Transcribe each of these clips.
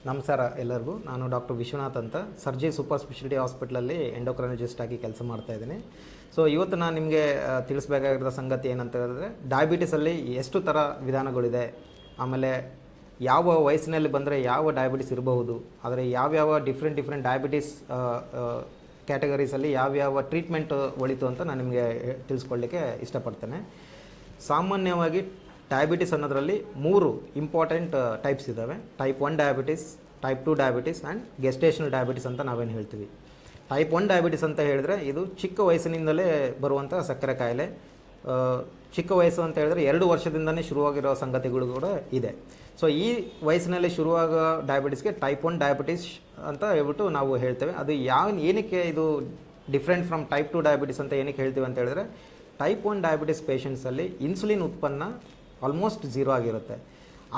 ನಮಸ್ಕಾರ ಎಲ್ಲರಿಗೂ. ನಾನು ಡಾಕ್ಟರ್ ವಿಶ್ವನಾಥ್ ಅಂತ ಸರ್ಜಿ ಸೂಪರ್ ಸ್ಪೆಷಾಲಿಟಿ ಹಾಸ್ಪಿಟ್ಲಲ್ಲಿ ಎಂಡೋಕ್ರೈನಾಲಜಿಸ್ಟ್ ಆಗಿ ಕೆಲಸ ಮಾಡ್ತಾ ಇದ್ದೀನಿ. ಸೊ ಇವತ್ತು ನಾನು ನಿಮಗೆ ತಿಳಿಸ್ಬೇಕಾಗಿರೋ ಸಂಗತಿ ಏನಂತ ಹೇಳಿದ್ರೆ, ಡಯಾಬಿಟಿಸಲ್ಲಿ ಎಷ್ಟು ಥರ ವಿಧಾನಗಳಿದೆ, ಆಮೇಲೆ ಯಾವ ವಯಸ್ಸಿನಲ್ಲಿ ಬಂದರೆ ಯಾವ ಡಯಾಬಿಟಿಸ್ ಇರಬಹುದು, ಆದರೆ ಯಾವ್ಯಾವ ಡಿಫ್ರೆಂಟ್ ಡಯಾಬಿಟಿಸ್ ಕ್ಯಾಟಗರೀಸಲ್ಲಿ ಯಾವ್ಯಾವ ಟ್ರೀಟ್ಮೆಂಟ್ ಒಳಿತು ಅಂತ ನಾನು ನಿಮಗೆ ತಿಳಿಸ್ಕೊಳ್ಳಿಕ್ಕೆ ಇಷ್ಟಪಡ್ತೇನೆ. ಸಾಮಾನ್ಯವಾಗಿ ಡಯಾಬಿಟಿಸ್ ಅನ್ನೋದರಲ್ಲಿ 3 ಇಂಪಾರ್ಟೆಂಟ್ ಟೈಪ್ಸ್ ಇದ್ದಾವೆ. Type 1 diabetes, type 2 diabetes and gestational diabetes ಅಂತ ನಾವೇನು ಹೇಳ್ತೀವಿ. ಟೈಪ್ 1 ಡಯಾಬಿಟಿಸ್ ಅಂತ ಹೇಳಿದ್ರೆ ಇದು ಚಿಕ್ಕ ವಯಸ್ಸಿನಿಂದಲೇ ಬರುವಂಥ ಸಕ್ಕರೆ ಕಾಯಿಲೆ. ಚಿಕ್ಕ ವಯಸ್ಸು ಅಂತ ಹೇಳಿದ್ರೆ 2 ವರ್ಷದಿಂದನೇ ಶುರುವಾಗಿರೋ ಸಂಗತಿಗಳು ಕೂಡ ಇದೆ. ಸೊ ಈ ವಯಸ್ಸಿನಲ್ಲಿ ಶುರುವಾಗೋ ಡಯಾಬಿಟಿಸ್ಗೆ ಟೈಪ್ 1 ಡಯಾಬಿಟಿಸ್ ಅಂತ ಹೇಳ್ಬಿಟ್ಟು ನಾವು ಹೇಳ್ತೇವೆ. ಅದು ಏನಕ್ಕೆ ಇದು ಡಿಫ್ರೆಂಟ್ ಫ್ರಮ್ ಟೈಪ್ 2 ಡಯಾಬಿಟಿಸ್ ಅಂತ ಏನಕ್ಕೆ ಹೇಳ್ತೀವಿ ಅಂತ ಹೇಳಿದ್ರೆ, ಟೈಪ್ 1 ಡಯಾಬಿಟಿಸ್ ಪೇಷಂಟ್ಸಲ್ಲಿ ಇನ್ಸುಲಿನ್ ಉತ್ಪನ್ನ ಆಲ್ಮೋಸ್ಟ್ 0 ಆಗಿರುತ್ತೆ.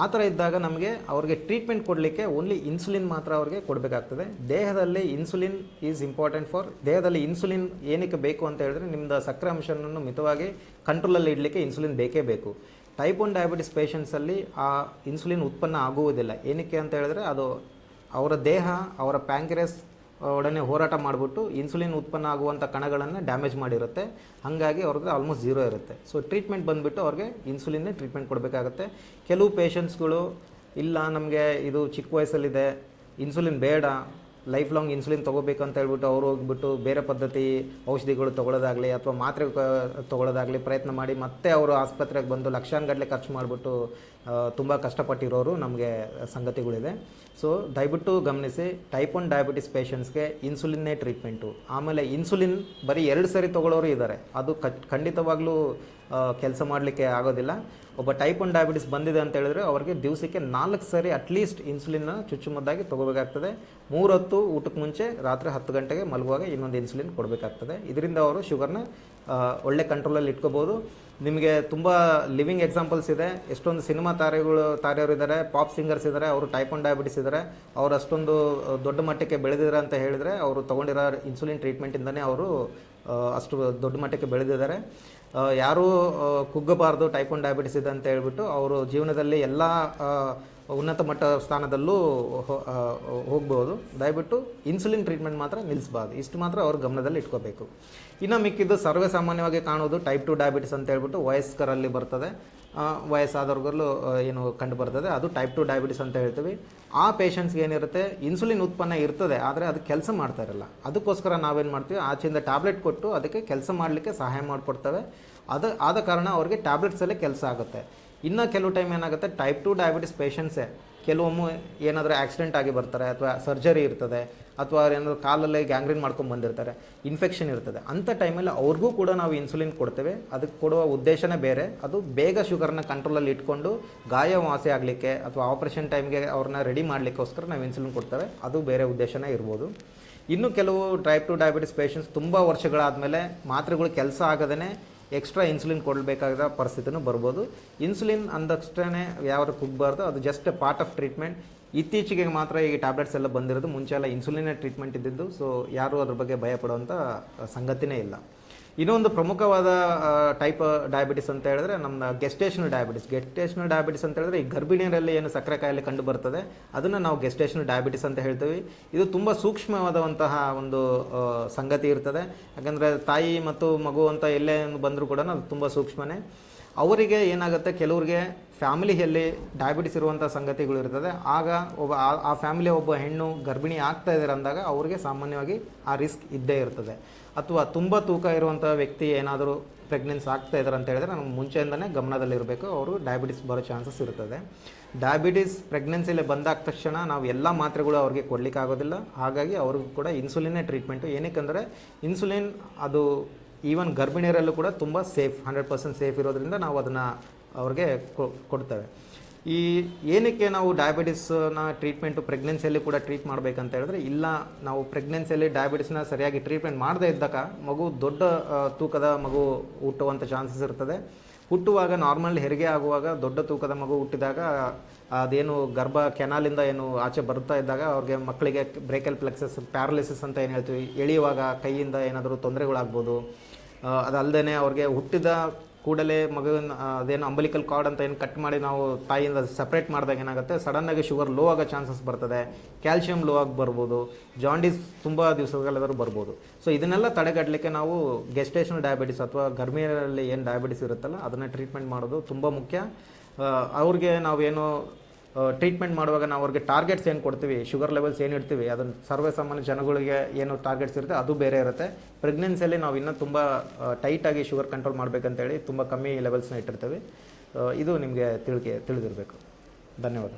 ಆ ಥರ ಇದ್ದಾಗ ನಮಗೆ ಅವ್ರಿಗೆ ಟ್ರೀಟ್ಮೆಂಟ್ ಕೊಡಲಿಕ್ಕೆ ಓನ್ಲಿ ಇನ್ಸುಲಿನ್ ಮಾತ್ರ ಅವ್ರಿಗೆ ಕೊಡಬೇಕಾಗ್ತದೆ. ದೇಹದಲ್ಲಿ ಇನ್ಸುಲಿನ್ ಈಸ್ ಇಂಪಾರ್ಟೆಂಟ್ ಫಾರ್, ದೇಹದಲ್ಲಿ ಇನ್ಸುಲಿನ್ ಏನಕ್ಕೆ ಬೇಕು ಅಂತ ಹೇಳಿದ್ರೆ, ನಿಮ್ಮದು ಸಕ್ಕರೆ ಅಂಶವನ್ನು ಮಿತವಾಗಿ ಕಂಟ್ರೋಲಲ್ಲಿ ಇಡಲಿಕ್ಕೆ ಇನ್ಸುಲಿನ್ ಬೇಕೇ ಬೇಕು. ಟೈಪ್ 1 ಡಯಾಬಿಟಿಸ್ ಪೇಷಂಟ್ಸಲ್ಲಿ ಆ ಇನ್ಸುಲಿನ್ ಉತ್ಪನ್ನ ಆಗುವುದಿಲ್ಲ. ಏನಕ್ಕೆ ಅಂತ ಹೇಳಿದ್ರೆ, ಅದು ಅವರ ದೇಹ ಅವರ ಪ್ಯಾಂಕ್ರಿಯಾಸ್ ಒಡನೆ ಹೋರಾಟ ಮಾಡಿಬಿಟ್ಟು ಇನ್ಸುಲಿನ್ ಉತ್ಪನ್ನ ಆಗುವಂಥ ಕಣಗಳನ್ನು ಡ್ಯಾಮೇಜ್ ಮಾಡಿರುತ್ತೆ. ಹಾಗಾಗಿ ಅವ್ರಿಗೆ ಆಲ್ಮೋಸ್ಟ್ 0 ಇರುತ್ತೆ. ಸೊ ಟ್ರೀಟ್ಮೆಂಟ್ ಬಂದುಬಿಟ್ಟು ಅವ್ರಿಗೆ ಇನ್ಸುಲಿನ್ನೇ ಟ್ರೀಟ್ಮೆಂಟ್ ಕೊಡಬೇಕಾಗುತ್ತೆ. ಕೆಲವು ಪೇಷಂಟ್ಸ್ಗಳು ಇಲ್ಲ, ನಮಗೆ ಇದು ಚಿಕ್ಕ ವಯಸ್ಸಲ್ಲಿದೆ, ಇನ್ಸುಲಿನ್ ಬೇಡ, ಲೈಫ್ ಲಾಂಗ್ ಇನ್ಸುಲಿನ್ ತೊಗೋಬೇಕು ಅಂತ ಹೇಳ್ಬಿಟ್ಟು ಅವರು ಹೋಗ್ಬಿಟ್ಟು ಬೇರೆ ಪದ್ಧತಿ ಔಷಧಿಗಳು ತೊಗೊಳ್ಳೋದಾಗಲಿ ಅಥವಾ ಮಾತ್ರೆ ತೊಗೊಳ್ಳೋದಾಗಲಿ ಪ್ರಯತ್ನ ಮಾಡಿ ಮತ್ತೆ ಅವರು ಆಸ್ಪತ್ರೆಗೆ ಬಂದು ಲಕ್ಷಾನುಗಟ್ಟಲೆ ಖರ್ಚು ಮಾಡಿಬಿಟ್ಟು ತುಂಬ ಕಷ್ಟಪಟ್ಟಿರೋರು ನಮಗೆ ಸಂಗತಿಗಳಿದೆ. ಸೊ ದಯವಿಟ್ಟು ಗಮನಿಸಿ, ಟೈಪ್ 1 ಡಯಾಬಿಟಿಸ್ ಪೇಷಂಟ್ಸ್ಗೆ ಇನ್ಸುಲಿನ್ನೇ ಟ್ರೀಟ್ಮೆಂಟು. ಆಮೇಲೆ ಇನ್ಸುಲಿನ್ ಬರೀ 2 ಸರಿ ತೊಗೊಳ್ಳೋರು ಇದ್ದಾರೆ, ಅದು ಖಂಡಿತವಾಗ್ಲೂ ಕೆಲಸ ಮಾಡಲಿಕ್ಕೆ ಆಗೋದಿಲ್ಲ. ಒಬ್ಬ ಟೈಪ್ 1 ಡಯಾಬಿಟಿಸ್ ಬಂದಿದೆ ಅಂತ ಹೇಳಿದ್ರೆ ಅವ್ರಿಗೆ ದಿವಸಕ್ಕೆ 4 ಸರಿ ಅಟ್ಲೀಸ್ಟ್ ಇನ್ಸುಲಿನ್ನ ಚುಚ್ಚುಮದ್ದಾಗಿ ತೊಗೋಬೇಕಾಗ್ತದೆ. 3 ಹೊತ್ತು ಊಟಕ್ಕೆ ಮುಂಚೆ, ರಾತ್ರಿ 10 ಗಂಟೆಗೆ ಮಲಗುವಾಗ ಇನ್ನೊಂದು ಇನ್ಸುಲಿನ್ ಕೊಡಬೇಕಾಗ್ತದೆ. ಇದರಿಂದ ಅವರು ಶುಗರ್ನ ಒಳ್ಳೆ ಕಂಟ್ರೋಲಲ್ಲಿ ಇಟ್ಕೋಬೋದು. ನಿಮಗೆ ತುಂಬ ಲಿವಿಂಗ್ ಎಕ್ಸಾಂಪಲ್ಸ್ ಇದೆ. ಎಷ್ಟೊಂದು ಸಿನಿಮಾ ತಾರೆಯವರು ಇದ್ದಾರೆ, ಪಾಪ್ ಸಿಂಗರ್ಸ್ ಇದ್ದಾರೆ, ಅವರು ಟೈಪ್ 1 ಡಯಾಬಿಟಿಸ್ ಇದ್ದಾರೆ. ಅವರು ಅಷ್ಟೊಂದು ದೊಡ್ಡ ಮಟ್ಟಕ್ಕೆ ಬೆಳೆದಿದ್ದಾರೆ ಅಂತ ಹೇಳಿದರೆ ಅವರು ತೊಗೊಂಡಿರೋ ಇನ್ಸುಲಿನ್ ಟ್ರೀಟ್ಮೆಂಟಿಂದನೇ ಅವರು ಅಷ್ಟು ದೊಡ್ಡ ಮಟ್ಟಕ್ಕೆ ಬೆಳೆದಿದ್ದಾರೆ. ಯಾರೂ ಕುಗ್ಗಬಾರ್ದು ಟೈಪ್ 1 ಡಯಾಬಿಟಿಸ್ ಇದೆ ಅಂತ ಹೇಳ್ಬಿಟ್ಟು ಅವರು ಜೀವನದಲ್ಲಿ ಎಲ್ಲ ಉನ್ನತ ಮಟ್ಟ ಸ್ಥಾನದಲ್ಲೂ ಹೋಗ್ಬೋದು. ದಯವಿಟ್ಟು ಇನ್ಸುಲಿನ್ ಟ್ರೀಟ್ಮೆಂಟ್ ಮಾತ್ರ ನಿಲ್ಲಿಸಬಾರ್ದು. ಇಷ್ಟು ಮಾತ್ರ ಅವ್ರ ಗಮನದಲ್ಲಿ ಇಟ್ಕೋಬೇಕು. ಇನ್ನು ಮಿಕ್ಕಿದ್ದು ಸರ್ವೇ ಸಾಮಾನ್ಯವಾಗಿ ಕಾಣೋದು ಟೈಪ್ 2 ಡಯಾಬಿಟಿಸ್ ಅಂತ ಹೇಳ್ಬಿಟ್ಟು ವಯಸ್ಕರಲ್ಲಿ ಬರ್ತದೆ, ವಯಸ್ಸಾದವ್ರಿಗಲ್ಲೂ ಏನು ಕಂಡು ಬರ್ತದೆ, ಅದು ಟೈಪ್ 2 ಡಯಾಬಿಟಿಸ್ ಅಂತ ಹೇಳ್ತೀವಿ. ಆ ಪೇಷಂಟ್ಸ್ಗೆ ಏನಿರುತ್ತೆ, ಇನ್ಸುಲಿನ್ ಉತ್ಪನ್ನ ಇರ್ತದೆ, ಆದರೆ ಅದು ಕೆಲಸ ಮಾಡ್ತಾ ಇರಲ್ಲ. ಅದಕ್ಕೋಸ್ಕರ ನಾವೇನು ಮಾಡ್ತೀವಿ, ಆಚೆಯಿಂದ ಟ್ಯಾಬ್ಲೆಟ್ ಕೊಟ್ಟು ಅದಕ್ಕೆ ಕೆಲಸ ಮಾಡಲಿಕ್ಕೆ ಸಹಾಯ ಮಾಡಿಕೊಡ್ತೇವೆ. ಆದ ಕಾರಣ ಅವ್ರಿಗೆ ಟ್ಯಾಬ್ಲೆಟ್ಸಲ್ಲೇ ಕೆಲಸ ಆಗುತ್ತೆ. ಇನ್ನು ಕೆಲವು ಟೈಮ್ ಏನಾಗುತ್ತೆ, ಟೈಪ್ 2 ಡಯಾಬಿಟಿಸ್ ಪೇಷಂಟ್ಸೇ ಕೆಲವೊಮ್ಮೆ ಏನಾದರೂ ಆಕ್ಸಿಡೆಂಟ್ ಆಗಿ ಬರ್ತಾರೆ, ಅಥವಾ ಸರ್ಜರಿ ಇರ್ತದೆ, ಅಥವಾ ಏನಾದರೂ ಕಾಲಲ್ಲಿ ಗ್ಯಾಂಗ್ರೀನ್ ಮಾಡ್ಕೊಂಡು ಬಂದಿರ್ತಾರೆ, ಇನ್ಫೆಕ್ಷನ್ ಇರ್ತದೆ. ಅಂಥ ಟೈಮಲ್ಲಿ ಅವ್ರಿಗೂ ಕೂಡ ನಾವು ಇನ್ಸುಲಿನ್ ಕೊಡ್ತೇವೆ. ಅದಕ್ಕೆ ಕೊಡುವ ಉದ್ದೇಶನೇ ಬೇರೆ. ಅದು ಬೇಗ ಶುಗರ್ನ ಕಂಟ್ರೋಲಲ್ಲಿ ಇಟ್ಕೊಂಡು ಗಾಯ ವಾಸಿ ಆಗಲಿಕ್ಕೆ ಅಥವಾ ಆಪರೇಷನ್ ಟೈಮ್ಗೆ ಅವ್ರನ್ನ ರೆಡಿ ಮಾಡಲಿಕ್ಕೋಸ್ಕರ ನಾವು ಇನ್ಸುಲಿನ್ ಕೊಡ್ತೇವೆ. ಅದು ಬೇರೆ ಉದ್ದೇಶನೇ ಇರ್ಬೋದು. ಇನ್ನು ಕೆಲವು ಟೈಪ್ 2 ಡಯಾಬಿಟಿಸ್ ಪೇಷಂಟ್ಸ್ ತುಂಬ ವರ್ಷಗಳಾದಮೇಲೆ ಮಾತ್ರೆಗಳು ಕೆಲಸ ಆಗದೇ ಎಕ್ಸ್ಟ್ರಾ ಇನ್ಸುಲಿನ್ ಕೊಡಬೇಕಾದ ಪರಿಸ್ಥಿತಿನೂ ಬರ್ಬೋದು. ಇನ್ಸುಲಿನ್ ಅಂದಷ್ಟೇ ಯಾವ ಕುಗ್ಬಾರ್ದು, ಅದು ಜಸ್ಟ್ ಪಾರ್ಟ್ ಆಫ್ ಟ್ರೀಟ್ಮೆಂಟ್. ಇತ್ತೀಚೆಗೆ ಮಾತ್ರ ಈ ಟ್ಯಾಬ್ಲೆಟ್ಸ್ ಎಲ್ಲ ಬಂದಿರೋದು, ಮುಂಚೆ ಎಲ್ಲ ಇನ್ಸುಲಿನೇ ಟ್ರೀಟ್ಮೆಂಟ್ ಇದ್ದಿದ್ದು. ಸೊ ಯಾರೂ ಅದ್ರ ಬಗ್ಗೆ ಭಯ ಪಡುವಂಥ ಸಂಗತಿನೇ ಇಲ್ಲ. ಇನ್ನೊಂದು ಪ್ರಮುಖವಾದ ಟೈಪ್ ಡಯಾಬಿಟಿಸ್ ಅಂತ ಹೇಳಿದ್ರೆ ನಮ್ಮ ಗೆಸ್ಟೇಷನಲ್ ಡಯಾಬಿಟಿಸ್ ಅಂತ ಹೇಳಿದ್ರೆ ಈ ಗರ್ಭಿಣಿಯರಲ್ಲಿ ಏನು ಸಕ್ಕರೆ ಕಾಯಿಲೆ ಕಂಡು ಬರ್ತದೆ, ಅದನ್ನು ನಾವು ಗೆಸ್ಟೇಷನಲ್ ಡಯಾಬಿಟಿಸ್ ಅಂತ ಹೇಳ್ತೀವಿ. ಇದು ತುಂಬ ಸೂಕ್ಷ್ಮವಾದಂತಹ ಒಂದು ಸಂಗತಿ ಇರ್ತದೆ. ಯಾಕಂದರೆ ತಾಯಿ ಮತ್ತು ಮಗು ಅಂತ ಎಲ್ಲೇ ಬಂದರೂ ಕೂಡ ಅದು ತುಂಬ ಸೂಕ್ಷ್ಮನೇ. ಅವರಿಗೆ ಏನಾಗುತ್ತೆ, ಕೆಲವ್ರಿಗೆ ಫ್ಯಾಮಿಲಿಯಲ್ಲಿ ಡಯಾಬಿಟಿಸ್ ಇರುವಂಥ ಸಂಗತಿಗಳು ಇರ್ತದೆ. ಆಗ ಆ ಫ್ಯಾಮಿಲಿಯ ಒಬ್ಬ ಹೆಣ್ಣು ಗರ್ಭಿಣಿ ಆಗ್ತಾ ಇದ್ದಾರೆ ಅಂದಾಗ ಅವ್ರಿಗೆ ಸಾಮಾನ್ಯವಾಗಿ ಆ ರಿಸ್ಕ್ ಇದ್ದೇ ಇರ್ತದೆ. ಅಥವಾ ತುಂಬ ತೂಕ ಇರುವಂಥ ವ್ಯಕ್ತಿ ಏನಾದರೂ ಪ್ರೆಗ್ನೆನ್ಸ್ ಆಗ್ತಾ ಇದ್ದಾರೆ ಅಂತ ಹೇಳಿದ್ರೆ ನಮ್ಗೆ ಮುಂಚೆಯಿಂದನೇ ಗಮನದಲ್ಲಿರಬೇಕು, ಅವರು ಡಯಾಬಿಟಿಸ್ ಬರೋ ಚಾನ್ಸಸ್ ಇರ್ತದೆ. ಡಯಾಬಿಟಿಸ್ ಪ್ರೆಗ್ನೆನ್ಸಿಲಿ ಬಂದಾದ ತಕ್ಷಣ ನಾವು ಎಲ್ಲ ಮಾತ್ರೆಗಳು ಅವ್ರಿಗೆ ಕೊಡಲಿಕ್ಕೆ ಆಗೋದಿಲ್ಲ. ಹಾಗಾಗಿ ಅವ್ರಿಗೂ ಕೂಡ ಇನ್ಸುಲಿನ್ನೇ ಟ್ರೀಟ್ಮೆಂಟು. ಏನಕ್ಕೆಂದರೆ ಇನ್ಸುಲಿನ್ ಅದು ಈವನ್ ಗರ್ಭಿಣಿಯರಲ್ಲೂ ಕೂಡ ತುಂಬ ಸೇಫ್, 100% ಸೇಫ್ ಇರೋದ್ರಿಂದ ನಾವು ಅದನ್ನು ಅವ್ರಿಗೆ ಕೊಡ್ತೇವೆ. ಈ ಏನಕ್ಕೆ ನಾವು ಡಯಾಬಿಟಿಸ್ನ ಟ್ರೀಟ್ಮೆಂಟು ಪ್ರೆಗ್ನೆನ್ಸಿಯಲ್ಲಿ ಕೂಡ ಟ್ರೀಟ್ ಮಾಡಬೇಕಂತ ಹೇಳಿದ್ರೆ, ಇಲ್ಲ ನಾವು ಪ್ರೆಗ್ನೆನ್ಸಿಯಲ್ಲಿ ಡಯಾಬಿಟಿಸ್ನ ಸರಿಯಾಗಿ ಟ್ರೀಟ್ಮೆಂಟ್ ಮಾಡದೇ ಇದ್ದಾಗ ಮಗು ದೊಡ್ಡ ತೂಕದ ಮಗು ಹುಟ್ಟುವಂಥ ಚಾನ್ಸಸ್ ಇರ್ತದೆ. ಹುಟ್ಟುವಾಗ ನಾರ್ಮಲ್ ಹೆರಿಗೆ ಆಗುವಾಗ ದೊಡ್ಡ ತೂಕದ ಮಗು ಹುಟ್ಟಿದಾಗ ಅದೇನು ಗರ್ಭ ಕೆನಾಲಿಂದ ಏನು ಆಚೆ ಬರ್ತಾ ಇದ್ದಾಗ ಅವ್ರಿಗೆ ಮಕ್ಕಳಿಗೆ ಬ್ರೇಕಲ್ ಪ್ಲೆಕ್ಸಸ್ ಪ್ಯಾರಲಿಸಿಸ್ ಅಂತ ಏನು ಹೇಳ್ತೀವಿ, ಎಳೆಯುವಾಗ ಕೈಯಿಂದ ಏನಾದರೂ ತೊಂದರೆಗಳಾಗ್ಬೋದು. ಅದಲ್ಲದೆ ಅವ್ರಿಗೆ ಹುಟ್ಟಿದ ಕೂಡಲೇ ಮಗುವಿನ ಅದೇನು ಅಂಬಲಿಕಲ್ ಕಾರ್ಡ್ ಅಂತ ಏನು ಕಟ್ ಮಾಡಿ ನಾವು ತಾಯಿಯಿಂದ ಸಪ್ರೇಟ್ ಮಾಡಿದಾಗ ಏನಾಗುತ್ತೆ, ಸಡನ್ನಾಗಿ ಶುಗರ್ ಲೋ ಆಗೋ ಚಾನ್ಸಸ್ ಬರ್ತದೆ, ಕ್ಯಾಲ್ಶಿಯಂ ಲೋ ಆಗಿ ಬರ್ಬೋದು, ಜಾಂಡೀಸ್ ತುಂಬ ದಿವಸಗಳಾದರೂ ಬರ್ಬೋದು. ಸೊ ಇದನ್ನೆಲ್ಲ ತಡೆಗಟ್ಟಲಿಕ್ಕೆ ನಾವು ಗೆಸ್ಟೇಷನಲ್ ಡಯಾಬಿಟಿಸ್ ಅಥವಾ ಗರ್ಭಿಣಿಯರಲ್ಲಿ ಏನು ಡಯಾಬಿಟಿಸ್ ಇರುತ್ತಲ್ಲ ಅದನ್ನು ಟ್ರೀಟ್ಮೆಂಟ್ ಮಾಡೋದು ತುಂಬ ಮುಖ್ಯ. ಅವ್ರಿಗೆ ನಾವೇನು ಟ್ರೀಟ್ಮೆಂಟ್ ಮಾಡುವಾಗ ನಾವು ಅವ್ರಿಗೆ ಟಾರ್ಗೆಟ್ಸ್ ಏನು ಕೊಡ್ತೀವಿ, ಶುಗರ್ ಲೆವೆಲ್ಸ್ ಏನು ಇಡ್ತೀವಿ, ಅದನ್ನು ಸರ್ವೇ ಸಾಮಾನ್ಯ ಜನಗಳಿಗೆ ಏನು ಟಾರ್ಗೆಟ್ಸ್ ಇರುತ್ತೆ ಅದು ಬೇರೆ ಇರುತ್ತೆ. ಪ್ರೆಗ್ನೆನ್ಸಿಯಲ್ಲಿ ನಾವು ಇನ್ನೂ ತುಂಬ ಟೈಟಾಗಿ ಶುಗರ್ ಕಂಟ್ರೋಲ್ ಮಾಡಬೇಕಂತೇಳಿ ತುಂಬ ಕಮ್ಮಿ ಲೆವೆಲ್ಸ್ನ ಇಟ್ಟಿರ್ತೀವಿ. ಇದು ನಿಮಗೆ ತಿಳಿದಿರಬೇಕು. ಧನ್ಯವಾದ.